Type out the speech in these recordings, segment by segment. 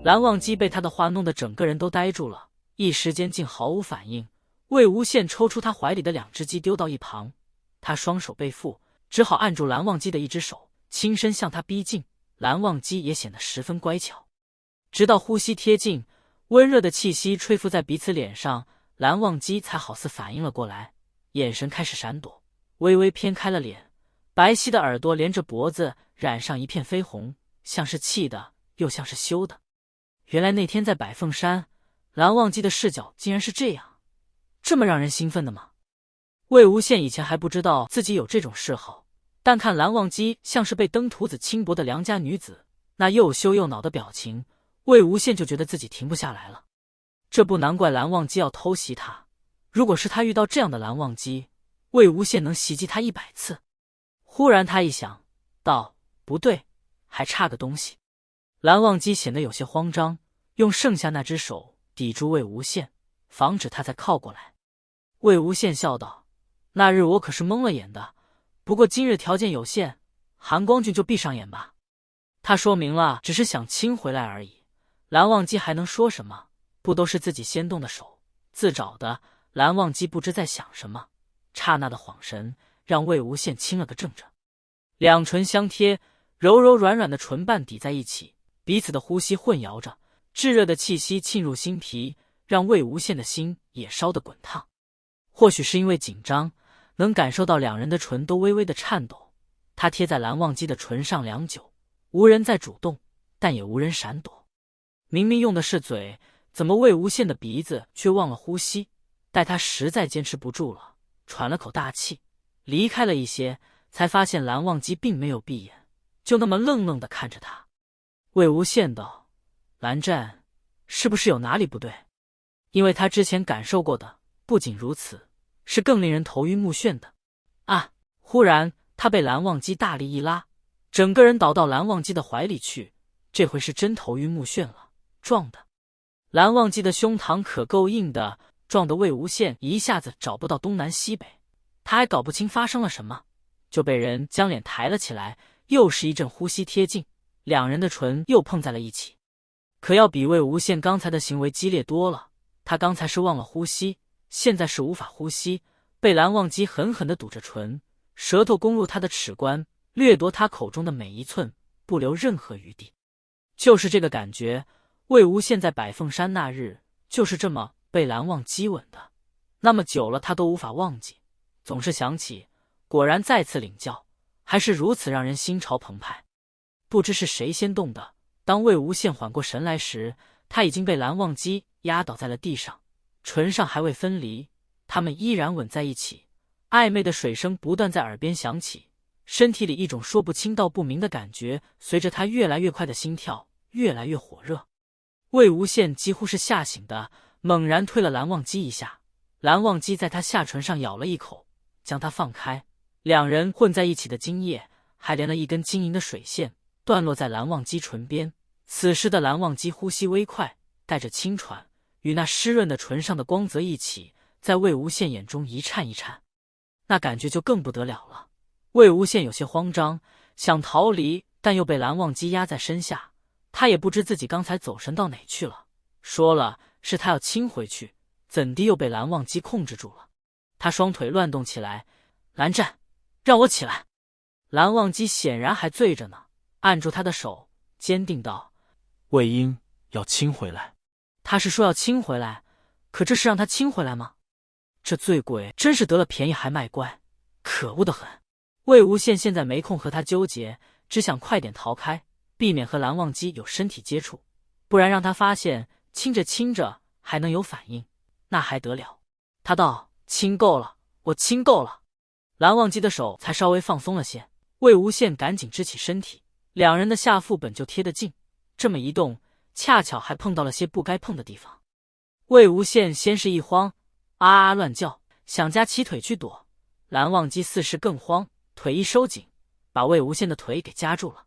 蓝忘机被他的话弄得整个人都呆住了，一时间竟毫无反应。魏无羡抽出他怀里的2只鸡丢到一旁，他双手背负，只好按住蓝忘机的一只手，轻身向他逼近。蓝忘机也显得十分乖巧，直到呼吸贴近，温热的气息吹拂在彼此脸上，蓝忘机才好似反应了过来，眼神开始闪躲，微微偏开了脸，白皙的耳朵连着脖子染上一片绯红，像是气的，又像是羞的。原来那天在百凤山，蓝忘机的视角竟然是这样，这么让人兴奋的吗？魏无羡以前还不知道自己有这种嗜好，但看蓝忘机像是被登徒子轻薄的良家女子，那又羞又恼的表情，魏无羡就觉得自己停不下来了。这不难怪蓝忘机要偷袭他，如果是他遇到这样的蓝忘机，魏无羡能袭击他100次。忽然他一想，道：不对，还差个东西。蓝忘机显得有些慌张，用剩下那只手抵住魏无羡，防止他再靠过来。魏无羡笑道：那日我可是蒙了眼的，不过今日条件有限，韩光俊就闭上眼吧。他说明了只是想亲回来而已，蓝忘机还能说什么？不都是自己先动的手，自找的。蓝忘机不知在想什么，刹那的恍神让魏无羡亲了个正着。两唇相贴，柔柔软软的唇瓣抵在一起，彼此的呼吸混淆着，炙热的气息沁入心脾，让魏无羡的心也烧得滚烫。或许是因为紧张，能感受到两人的唇都微微的颤抖。他贴在蓝忘机的唇上良久，无人在主动，但也无人闪躲。明明用的是嘴，怎么魏无羡的鼻子却忘了呼吸？待他实在坚持不住了，喘了口大气，离开了一些，才发现蓝忘机并没有闭眼，就那么愣愣地看着他。魏无羡道：蓝湛，是不是有哪里不对？因为他之前感受过的不仅如此，是更令人头晕目眩的。啊！忽然他被蓝忘机大力一拉，整个人倒到蓝忘机的怀里去，这回是真头晕目眩了，撞的。蓝忘机的胸膛可够硬的，撞得魏无羡一下子找不到东南西北，他还搞不清发生了什么，就被人将脸抬了起来，又是一阵呼吸贴近，两人的唇又碰在了一起。可要比魏无羡刚才的行为激烈多了，他刚才是忘了呼吸，现在是无法呼吸，被蓝忘机狠狠地堵着唇，舌头攻入他的齿关，掠夺他口中的每一寸，不留任何余地。就是这个感觉，魏无羡在百凤山那日就是这么被蓝忘机吻的，那么久了他都无法忘记，总是想起，果然再次领教，还是如此让人心潮澎湃。不知是谁先动的，当魏无羡缓过神来时，他已经被蓝忘机压倒在了地上，唇上还未分离，他们依然吻在一起，暧昧的水声不断在耳边响起，身体里一种说不清道不明的感觉随着他越来越快的心跳越来越火热。魏无羡几乎是吓醒的，猛然推了蓝忘机一下，蓝忘机在他下唇上咬了一口，将他放开，两人混在一起的精液还连了一根晶莹的水线断落在蓝忘机唇边。此时的蓝忘机呼吸微快，带着轻喘，与那湿润的唇上的光泽一起，在魏无羡眼中一颤一颤，那感觉就更不得了了。魏无羡有些慌张，想逃离，但又被蓝忘机压在身下，他也不知自己刚才走神到哪去了，说了是他要亲回去，怎地又被蓝忘机控制住了？他双腿乱动起来，蓝湛，让我起来。蓝忘机显然还醉着呢，按住他的手，坚定道：魏婴要亲回来。他是说要亲回来，可这是让他亲回来吗？这醉鬼真是得了便宜还卖乖，可恶得很。魏无羡现在没空和他纠结，只想快点逃开，避免和蓝忘机有身体接触，不然让他发现亲着亲着还能有反应，那还得了。他道：亲够了，我亲够了。蓝忘机的手才稍微放松了些，魏无羡赶紧支起身体，两人的下腹本就贴得近，这么一动，恰巧还碰到了些不该碰的地方。魏无羡先是一慌，啊啊乱叫，想夹起腿去躲，蓝忘机似是更慌，腿一收紧，把魏无羡的腿给夹住了。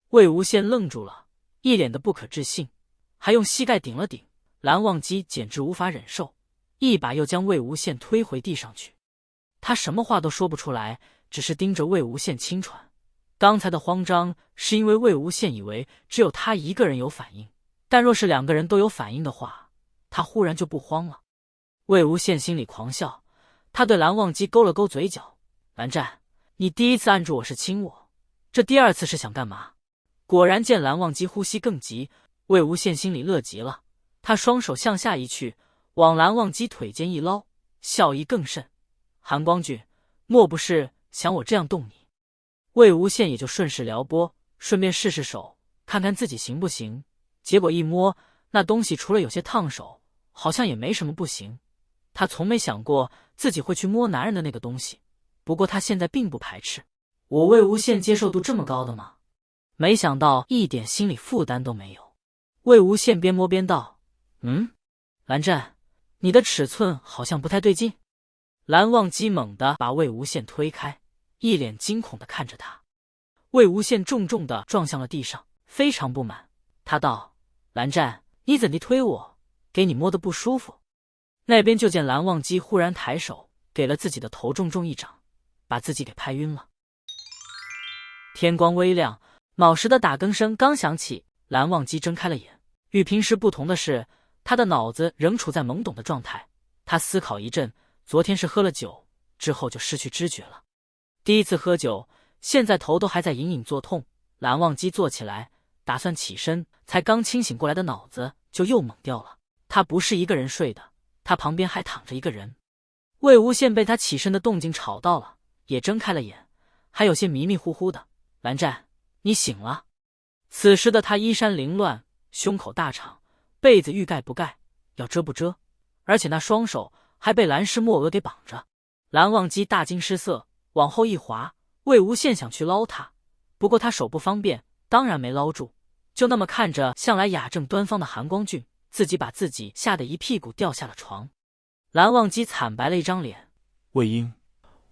魏无羡愣住了，一脸的不可置信，还用膝盖顶了顶，蓝忘机简直无法忍受，一把又将魏无羡推回地上去。他什么话都说不出来，只是盯着魏无羡轻喘。刚才的慌张是因为魏无羡以为只有他一个人有反应，但若是两个人都有反应的话，他忽然就不慌了。魏无羡心里狂笑，他对蓝忘机勾了勾嘴角：“蓝湛，你第一次按住我是亲我，这第二次是想干嘛？”果然见蓝忘机呼吸更急，魏无羡心里乐极了，他双手向下一去，往蓝忘机腿间一捞，笑意更甚：“韩光俊，莫不是想我这样动你？”魏无羡也就顺势撩拨，顺便试试手，看看自己行不行。结果一摸，那东西除了有些烫手，好像也没什么不行。他从没想过自己会去摸男人的那个东西，不过他现在并不排斥。我魏无羡接受度这么高的吗？没想到一点心理负担都没有。魏无羡边摸边道：“蓝湛，你的尺寸好像不太对劲。”蓝忘机猛地把魏无羡推开，一脸惊恐地看着他。魏无羡重重地撞向了地上，非常不满。他道：“蓝湛，你怎地推我？给你摸得不舒服？”那边就见蓝忘机忽然抬手给了自己的头重重一掌，把自己给拍晕了。天光微亮，卯时的打更声刚响起，蓝忘机睁开了眼。与平时不同的是，他的脑子仍处在懵懂的状态。他思考一阵，昨天是喝了酒之后就失去知觉了。第一次喝酒，现在头都还在隐隐作痛。蓝忘机坐起来打算起身，才刚清醒过来的脑子就又懵掉了。他不是一个人睡的，他旁边还躺着一个人。魏无羡被他起身的动静吵到了，也睁开了眼，还有些迷迷糊糊的：“蓝湛，你醒了。”此时的他衣衫凌乱，胸口大敞，被子欲盖不盖，要遮不遮，而且那双手还被蓝氏墨额给绑着。蓝忘机大惊失色，往后一滑。魏无羡想去捞他，不过他手不方便，当然没捞住，就那么看着向来雅正端方的韩光俊，自己把自己吓得一屁股掉下了床。蓝忘机惨白了一张脸：“魏婴，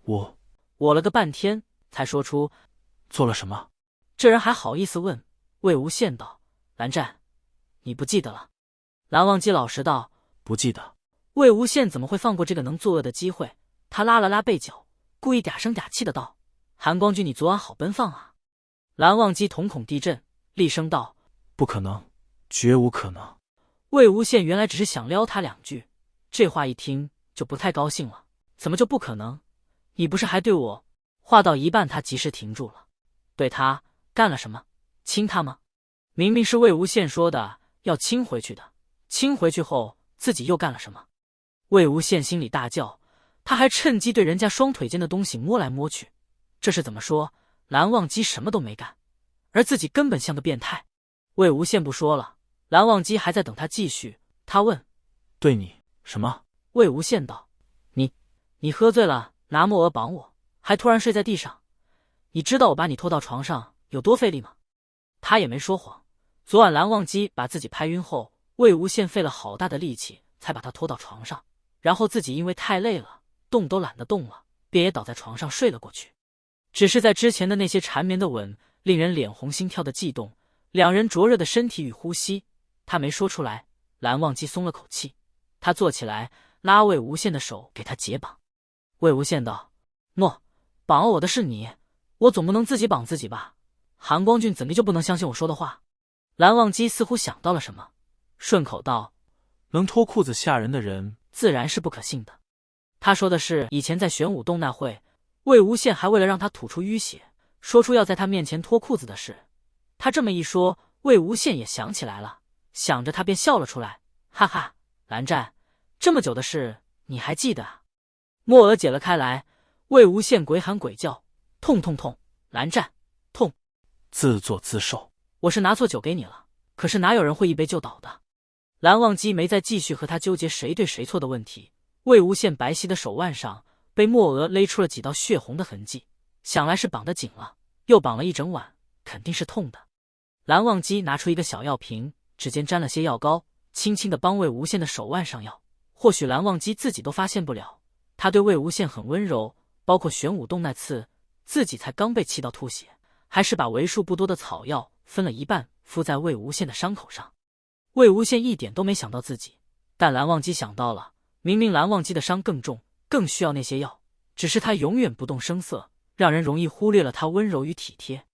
我了个半天才说出做了什么。”这人还好意思问。魏无羡道：“蓝湛，你不记得了？”蓝忘机老实道：“不记得。”魏无羡怎么会放过这个能作恶的机会？他拉了拉背角，故意嗲声嗲气的道：“韩光君，你昨晚好奔放啊！”蓝忘机瞳孔地震，厉声道：“不可能，绝无可能。”魏无羡原来只是想撩他两句，这话一听就不太高兴了。怎么就不可能？你不是还对我……话到一半，他及时停住了。对他干了什么？亲他吗？明明是魏无羡说的要亲回去的，亲回去后自己又干了什么？魏无羡心里大叫，他还趁机对人家双腿间的东西摸来摸去，这是怎么说？蓝忘机什么都没干，而自己根本像个变态。魏无羡不说了，蓝忘机还在等他继续。他问：“对你什么？”魏无羡道：“你喝醉了，拿墨额绑我，还突然睡在地上，你知道我把你拖到床上有多费力吗？”他也没说谎，昨晚蓝忘机把自己拍晕后，魏无羡费了好大的力气才把他拖到床上，然后自己因为太累了，动都懒得动了，便也倒在床上睡了过去。只是在之前的那些缠绵的吻，令人脸红心跳的悸动，两人灼热的身体与呼吸，他没说出来。蓝忘机松了口气，他坐起来拉魏无羡的手给他解绑。魏无羡道：“诺，绑我的是你，我总不能自己绑自己吧？韩光俊怎地就不能相信我说的话？”蓝忘机似乎想到了什么，顺口道：“能脱裤子吓人的人，自然是不可信的。”他说的是以前在玄武洞那会，魏无羡还为了让他吐出淤血，说出要在他面前脱裤子的事。他这么一说，魏无羡也想起来了，想着他便笑了出来：“哈哈，蓝湛，这么久的事你还记得啊？”墨额解了开来，魏无羡鬼喊鬼叫：“痛痛痛！蓝湛，痛！自作自受！我是拿错酒给你了，可是哪有人会一杯就倒的？”蓝忘机没再继续和他纠结谁对谁错的问题。魏无羡白皙的手腕上被墨额勒出了几道血红的痕迹，想来是绑得紧了，又绑了一整晚，肯定是痛的。蓝忘机拿出一个小药瓶，指尖沾了些药膏，轻轻地帮魏无羡的手腕上药。或许蓝忘机自己都发现不了，他对魏无羡很温柔，包括玄武洞那次，自己才刚被气到吐血，还是把为数不多的草药分了一半敷在魏无羡的伤口上。魏无羡一点都没想到自己，但蓝忘机想到了，明明蓝忘机的伤更重，更需要那些药，只是他永远不动声色，让人容易忽略了他温柔与体贴。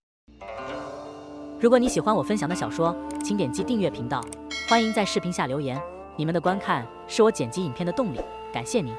如果你喜欢我分享的小说，请点击订阅频道，欢迎在视频下留言，你们的观看是我剪辑影片的动力，感谢您。